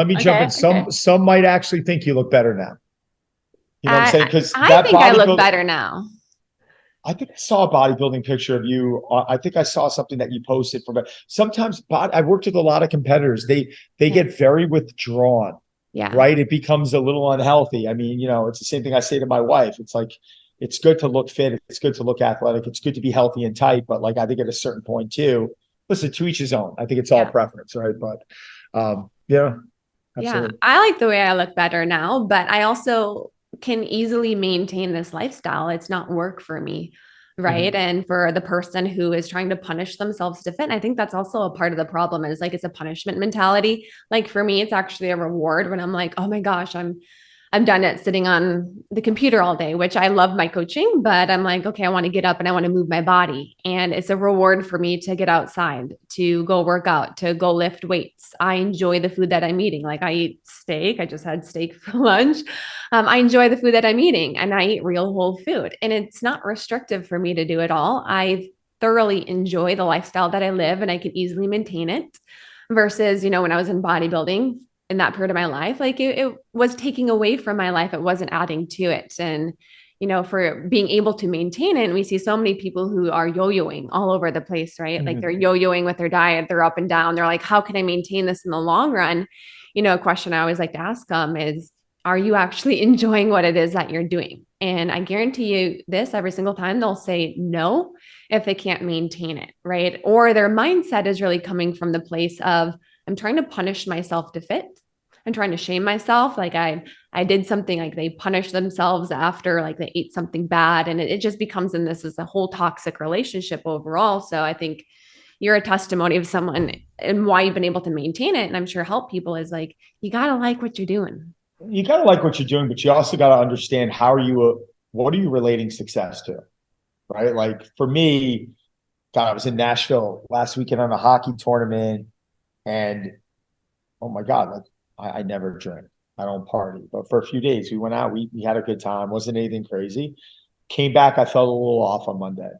Some might actually think you look better now. You know what I'm saying? Because I think I look better now. I think I saw a bodybuilding picture of you. I think I saw something that you posted sometimes I've worked with a lot of competitors. They get very withdrawn. Yeah. Right. It becomes a little unhealthy. I mean, it's the same thing I say to my wife. It's like, it's good to look fit. It's good to look athletic. It's good to be healthy and tight. But I think at a certain point too, listen, to each his own. I think it's all preference, right? But absolutely. Yeah, I like the way I look better now, but I also can easily maintain this lifestyle. It's not work for me, right? Mm-hmm. And for the person who is trying to punish themselves to fit, I think that's also a part of the problem. Is it's a punishment mentality. For me, it's actually a reward when I'm like, oh my gosh, I'm done at sitting on the computer all day, which I love my coaching, but I'm like, okay, I want to get up and I want to move my body. And it's a reward for me to get outside, to go work out, to go lift weights. I enjoy the food that I'm eating. I eat steak. I just had steak for lunch. I enjoy the food that I'm eating, and I eat real whole food. And it's not restrictive for me to do it all. I thoroughly enjoy the lifestyle that I live, and I can easily maintain it versus, when I was in bodybuilding, in that period of my life, it was taking away from my life. It wasn't adding to it. And, for being able to maintain it, and we see so many people who are yo-yoing all over the place, right? Mm-hmm. They're yo-yoing with their diet, they're up and down. They're like, how can I maintain this in the long run? A question I always like to ask them is, are you actually enjoying what it is that you're doing? And I guarantee you this, every single time they'll say no if they can't maintain it, right? Or their mindset is really coming from the place of, I'm trying to punish myself to fit. I'm trying to shame myself. I did something, they punish themselves after they ate something bad. And it just becomes, and this is a whole toxic relationship overall. So I think you're a testimony of someone and why you've been able to maintain it. And I'm sure help people is you got to like what you're doing. You got to like what you're doing, but you also got to understand what are you relating success to? Right. For me, God, I was in Nashville last weekend on a hockey tournament. And oh my God, I never drink. I don't party. But for a few days, we went out. We had a good time. Wasn't anything crazy. Came back. I felt a little off on Monday.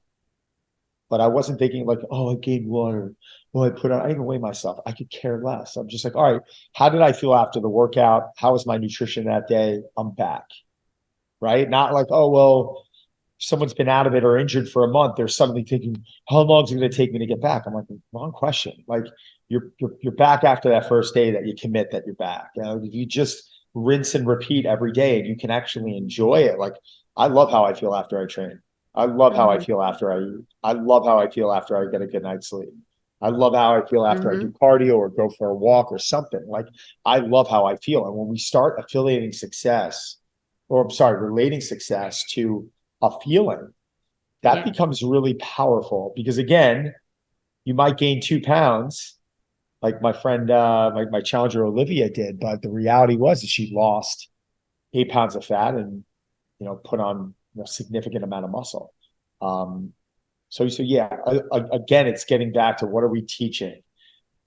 But I wasn't thinking I gained water. I didn't even weigh myself. I could care less. I'm just all right, how did I feel after the workout? How was my nutrition that day? I'm back. Right? Not someone's been out of it or injured for a month. They're suddenly thinking, how long is it going to take me to get back? I'm like, wrong question. You're back after that first day that you commit that you're back. If you just rinse and repeat every day and you can actually enjoy it. I love how I feel after I train. I love how I feel after I eat. I love how I feel after I get a good night's sleep. I love how I feel after I do cardio or go for a walk or something. I love how I feel. And when we start relating success to a feeling, that becomes really powerful, because again, you might gain 2 pounds like my friend, my challenger Olivia did, but the reality was that she lost 8 pounds of fat and, put on a significant amount of muscle. Again, it's getting back to what are we teaching?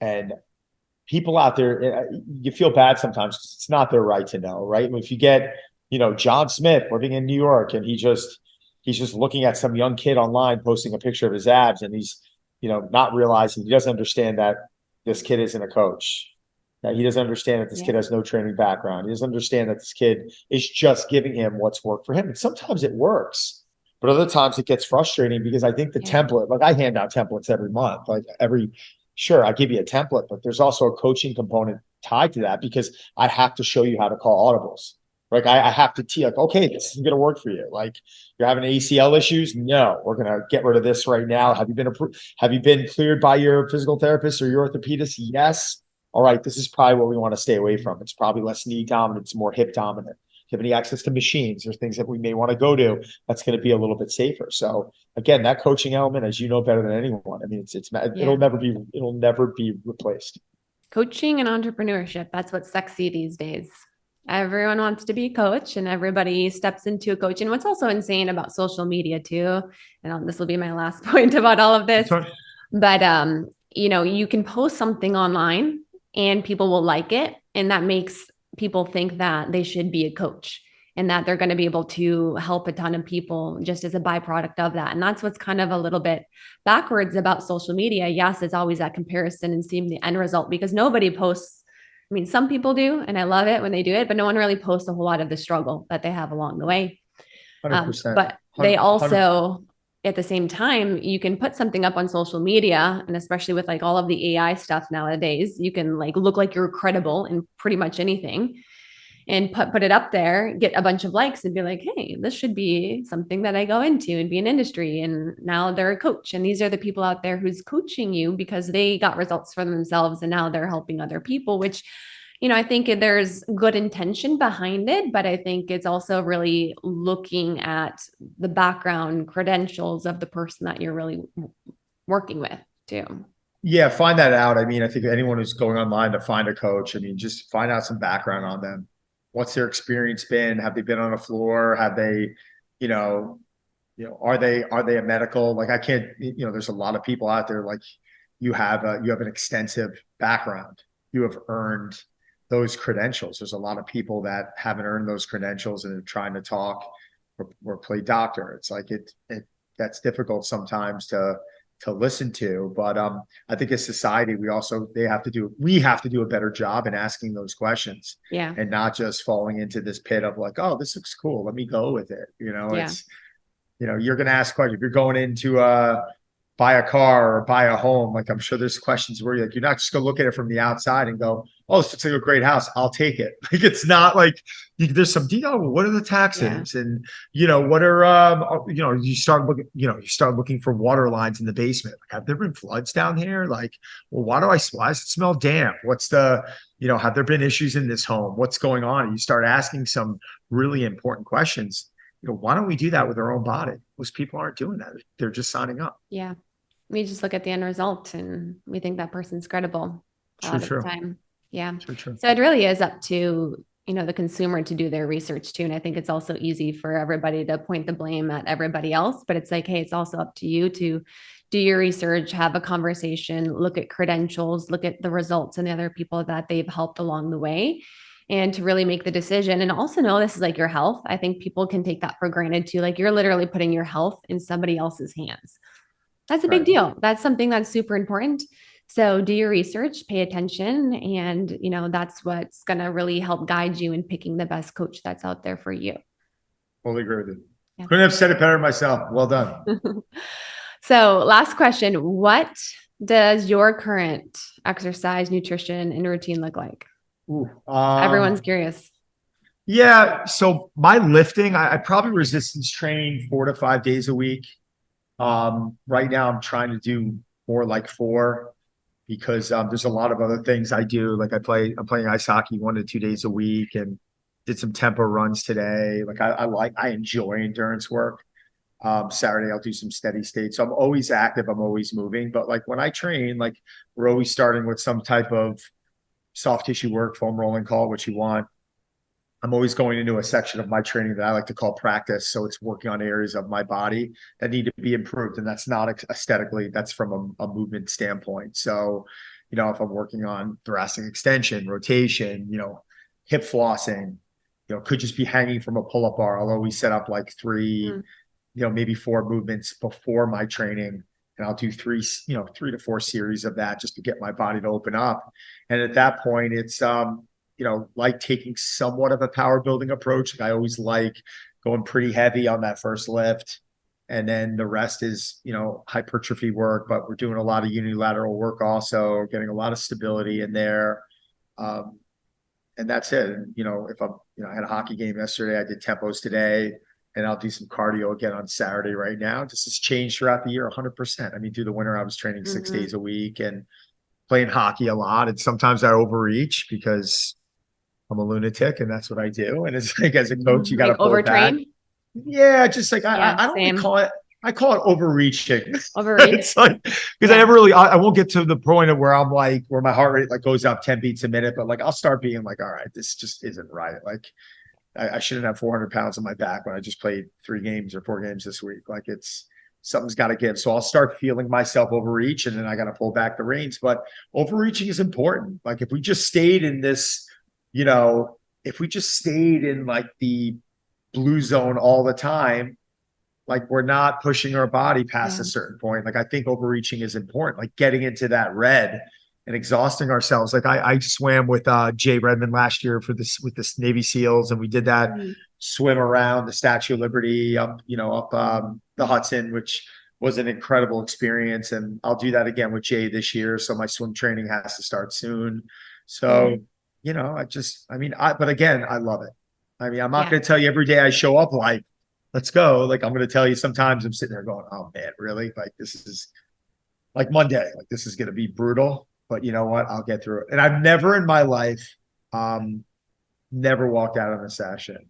And people out there, you feel bad sometimes. It's not their right to know, right? If you get, John Smith living in New York and he's just looking at some young kid online posting a picture of his abs, and he's, not realizing, he doesn't understand that this kid isn't a coach. That he doesn't understand that this kid has no training background. He doesn't understand that this kid is just giving him what's worked for him. And sometimes it works, but other times it gets frustrating, because I think the template, I hand out templates every month, every sure, I give you a template, but there's also a coaching component tied to that because I have to show you how to call audibles. Like I have to tee like, okay, this isn't going to work for you. Like you're having ACL issues. No, we're going to get rid of this right now. Have you been approved? Have you been cleared by your physical therapist or your orthopedist? Yes. All right. This is probably what we want to stay away from. It's probably less knee dominant. It's more hip dominant. If you have any access to machines or things that we may want to go to, that's going to be a little bit safer. So again, that coaching element, as you know better than anyone, I mean, it'll never be replaced. Coaching and entrepreneurship. That's what's sexy these days. Everyone wants to be a coach and everybody steps into a coach. And what's also insane about social media too, and this will be my last point about all of this, but you can post something online and people will like it. And that makes people think that they should be a coach and that they're going to be able to help a ton of people just as a byproduct of that. And that's what's kind of a little bit backwards about social media. Yes, it's always that comparison and seeing the end result because nobody posts. I mean, some people do, and I love it when they do it, but no one really posts a whole lot of the struggle that they have along the way. 100%. But they also, at the same time, you can put something up on social media, and especially with like all of the AI stuff nowadays, you can like look like you're credible in pretty much anything and put it up there, get a bunch of likes and be like, hey, this should be something that I go into and be an industry. And now they're a coach. And these are the people out there who's coaching you because they got results for themselves and now they're helping other people, which, I think there's good intention behind it, but I think it's also really looking at the background credentials of the person that you're really working with too. Yeah, find that out. I mean, I think anyone who's going online to find a coach, I mean, just find out some background on them. What's their experience been? Have they been on a floor? Have they, are they a medical? Like I can't, there's a lot of people out there. Like you have an extensive background. You have earned those credentials. There's a lot of people that haven't earned those credentials and are trying to talk or play doctor. It's like that's difficult sometimes to listen to, but I think as society, we have to do a better job in asking those questions, and not just falling into this pit of like, oh, this looks cool, let me go with it. It's you're going to ask questions if you're going into buy a car or buy a home. Like I'm sure there's questions where you're not just going to look at it from the outside and go, oh, this looks like a great house, I'll take it. Like it's not like there's some what are the taxes and what are you start looking for water lines in the basement. Like, have there been floods down here? Like, well, why does it smell damp? What's the have there been issues in this home? What's going on? And you start asking some really important questions. Why don't we do that with our own body? Most people aren't doing that. They're just signing up. Yeah. We just look at the end result and we think that person's credible a lot of the time. Yeah. True. So it really is up to, the consumer to do their research too. And I think it's also easy for everybody to point the blame at everybody else, but it's like, hey, it's also up to you to do your research, have a conversation, look at credentials, look at the results and the other people that they've helped along the way, and to really make the decision. And also know this is like your health. I think people can take that for granted too. Like you're literally putting your health in somebody else's hands. That's a big deal. That's something that's super important. So do your research, pay attention, and that's what's going to really help guide you in picking the best coach that's out there for you. Totally agree with you. Yeah. Couldn't have said it better myself. Well done. So last question, what does your current exercise, nutrition, and routine look like? Everyone's curious. Yeah. So my lifting, I probably resistance train 4 to 5 days a week. Right now I'm trying to do more like 4 because there's a lot of other things I do. Like I'm playing ice hockey 1 to 2 days a week and did some tempo runs today. Like I enjoy endurance work. Saturday I'll do some steady state. So I'm always active. I'm always moving. But like when I train, like we're always starting with some type of soft tissue work, foam rolling, call it what you want. I'm always going into a section of my training that I like to call practice. So it's working on areas of my body that need to be improved. And that's not aesthetically, that's from a movement standpoint. So, if I'm working on thoracic extension, rotation, hip flossing, could just be hanging from a pull-up bar. I'll always set up like 3, maybe 4 movements before my training. And I'll do 3 to 4 series of that just to get my body to open up. And at that point, it's, like taking somewhat of a power building approach. I always like going pretty heavy on that first lift, And then the rest is, hypertrophy work, but we're doing a lot of unilateral work also, getting a lot of stability in there. And that's it. And, if I had a hockey game yesterday, I did tempos today, and I'll do some cardio again on Saturday right now. This has changed throughout the year 100%. I mean, through the winter, I was training 6 days a week and playing hockey a lot. And sometimes I overreach because I'm a lunatic and that's what I do. And it's like, as a coach, you got to pull it back. Overtrain. Yeah. Just like, Yeah, I don't really same. I call it overreaching. Overrated. It's like, because I never really, I won't get to the point of where I'm like, where my heart rate like goes up 10 beats a minute, but like, I'll start being like, all right, this just isn't right. Like I shouldn't have 400 pounds on my back when I just played 3 games or 4 games this week. Like something's got to give. So I'll start feeling myself overreach, and then I got to pull back the reins. But overreaching is important. Like if we just stayed in this, if we just stayed in like the blue zone all the time, like we're not pushing our body past a certain point. Like I think overreaching is important, like getting into that red and exhausting ourselves. Like I swam with Jay Redmond last year with this Navy SEALs, and we did that swim around the Statue of Liberty up the Hudson, which was an incredible experience. And I'll do that again with Jay this year. So my swim training has to start soon. So, but again, I love it. I mean, I'm not going to tell you every day I show up like, let's go. Like, I'm going to tell you sometimes I'm sitting there going, oh man, really? Like, this is like Monday. Like, this is going to be brutal, but you know what? I'll get through it. And I've never in my life, never walked out on a session.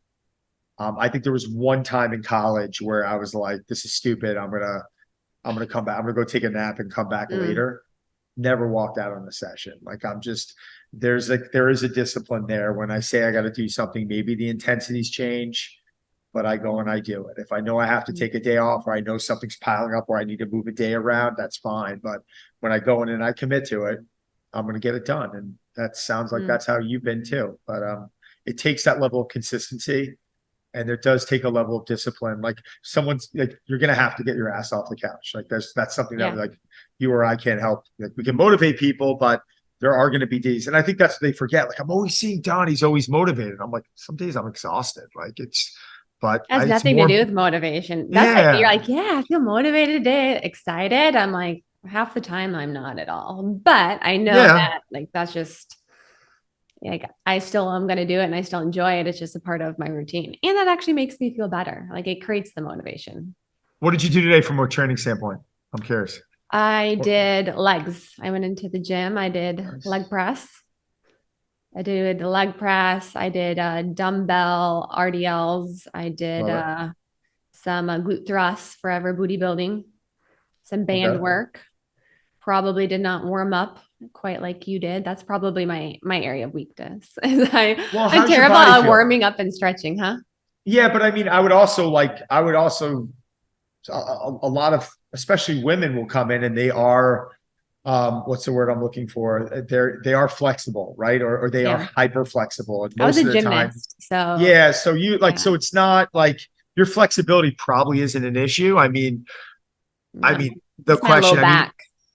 I think there was one time in college where I was like, this is stupid. I'm going to come back. I'm going to go take a nap and come back later. Never walked out on a session. Like there is a discipline there. When I say I got to do something, maybe the intensities change, but I go and I do it. If I know I have to take a day off, or I know something's piling up or I need to move a day around, that's fine. But when I go in and I commit to it, I'm going to get it done. And that sounds like that's how you've been too. But it takes that level of consistency, and it does take a level of discipline. Like someone's like, you're going to have to get your ass off the couch. Like that's something that like you or I can't help. Like we can motivate people, but there are going to be days. And I think that's what they forget. Like I'm always seeing Don, he's always motivated. I'm like, some days I'm exhausted. Like it has nothing to do with motivation. That's like, you're like, I feel motivated today, excited. I'm like, half the time I'm not at all, but I know that like, that's just like, I'm going to do it and I still enjoy it. It's just a part of my routine. And that actually makes me feel better. Like it creates the motivation. What did you do today from a training standpoint? I'm curious. I did legs. I went into the gym. I did leg press. I did the leg press. I did dumbbell RDLs. I did some glute thrusts for ever booty building, some band work. Probably did not warm up quite like you did. That's probably my area of weakness. I'm terrible at warming up and stretching, huh? Yeah, but I mean, I would also a lot of, especially women will come in and they are, what's the word I'm looking for? They are flexible, right? Or they are hyper flexible. And most I was of a the gymnast, time, so you like, so it's not like your flexibility probably isn't an issue. I mean, the question,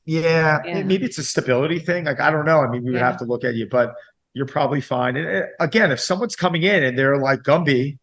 maybe it's a stability thing. Like, I don't know. I mean, we would have to look at you, but you're probably fine. And again, if someone's coming in and they're like Gumby,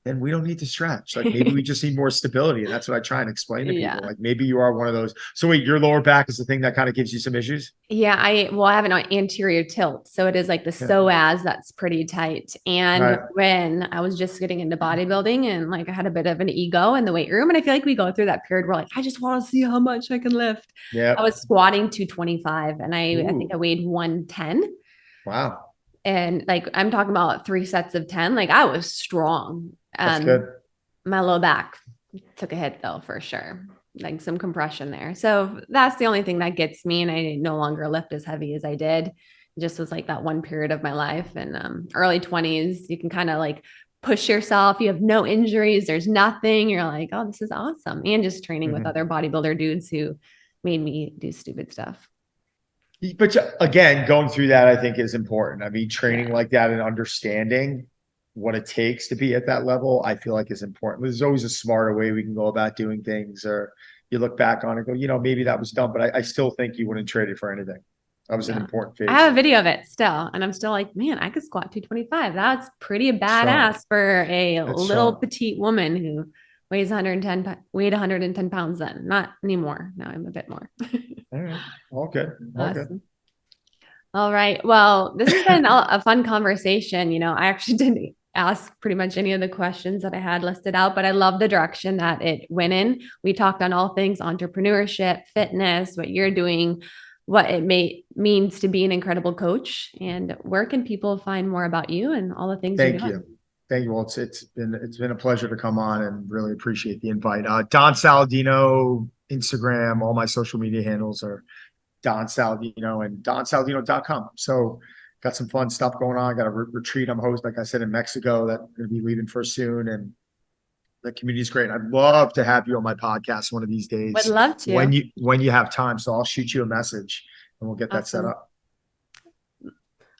then we don't need to stretch. Like maybe we just need more stability. And that's what I try and explain to people. Like maybe you are one of those. So wait, your lower back is the thing that kind of gives you some issues? Yeah. I have an anterior tilt. So it is like the psoas that's pretty tight. And when I was just getting into bodybuilding and like I had a bit of an ego in the weight room, and I feel like we go through that period where like, I just want to see how much I can lift. Yeah. I was squatting 225 and I think I weighed 110. Wow. And like, I'm talking about 3 sets of 10. Like I was strong. That's good. My low back took a hit though, for sure. Like some compression there. So that's the only thing that gets me. And I no longer lift as heavy as I did. It just was like that one period of my life. And early 20s, you can kind of like push yourself. You have no injuries. There's nothing. You're like, oh, this is awesome. And just training with other bodybuilder dudes who made me do stupid stuff. But again, going through that, I think is important. I mean, training like that and understanding what it takes to be at that level, I feel like is important. There's always a smarter way we can go about doing things, or you look back on it and go, maybe that was dumb, but I still think you wouldn't trade it for anything. That was an important phase. I have a video of it still, and I'm still like, man, I could squat 225. That's pretty badass for a little petite woman who weighed 110 pounds then, not anymore. Now I'm a bit more. All right. All good. All good. Awesome. All right. Well, this has been a fun conversation. I actually didn't ask pretty much any of the questions that I had listed out, but I love the direction that it went in. We talked on all things entrepreneurship, fitness, what you're doing, what it means to be an incredible coach, and where can people find more about you and all the things you're doing? Thank you. Well, it's been a pleasure to come on and really appreciate the invite. Don Saladino, Instagram, all my social media handles are Don Saladino and donsaladino.com. So got some fun stuff going on. I got a retreat I'm hosting, like I said, in Mexico that I'm going to be leaving for soon. And the community is great. I'd love to have you on my podcast one of these days. Would love to. When you have time. So I'll shoot you a message and we'll get that set up.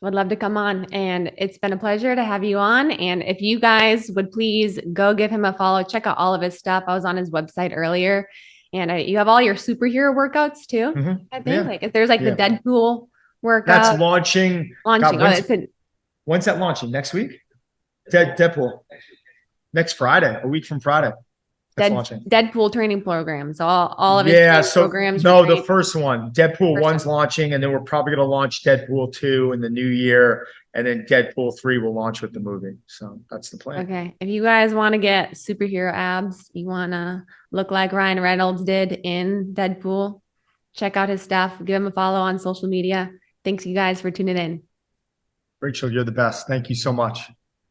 Would love to come on, and it's been a pleasure to have you on. And if you guys would please go give him a follow, check out all of his stuff. I was on his website earlier, and you have all your superhero workouts too. Mm-hmm. I think like if there's like the Deadpool workout that's launching. God, when's that launching? Next week? Deadpool next Friday, a week from Friday. Deadpool training programs, all of his programs. No, the first one, Deadpool 1's launching, and then we're probably going to launch Deadpool 2 in the new year, and then Deadpool 3 will launch with the movie. So that's the plan. Okay. If you guys want to get superhero abs, you want to look like Ryan Reynolds did in Deadpool, check out his stuff. Give him a follow on social media. Thanks you guys for tuning in. Rachel, you're the best. Thank you so much.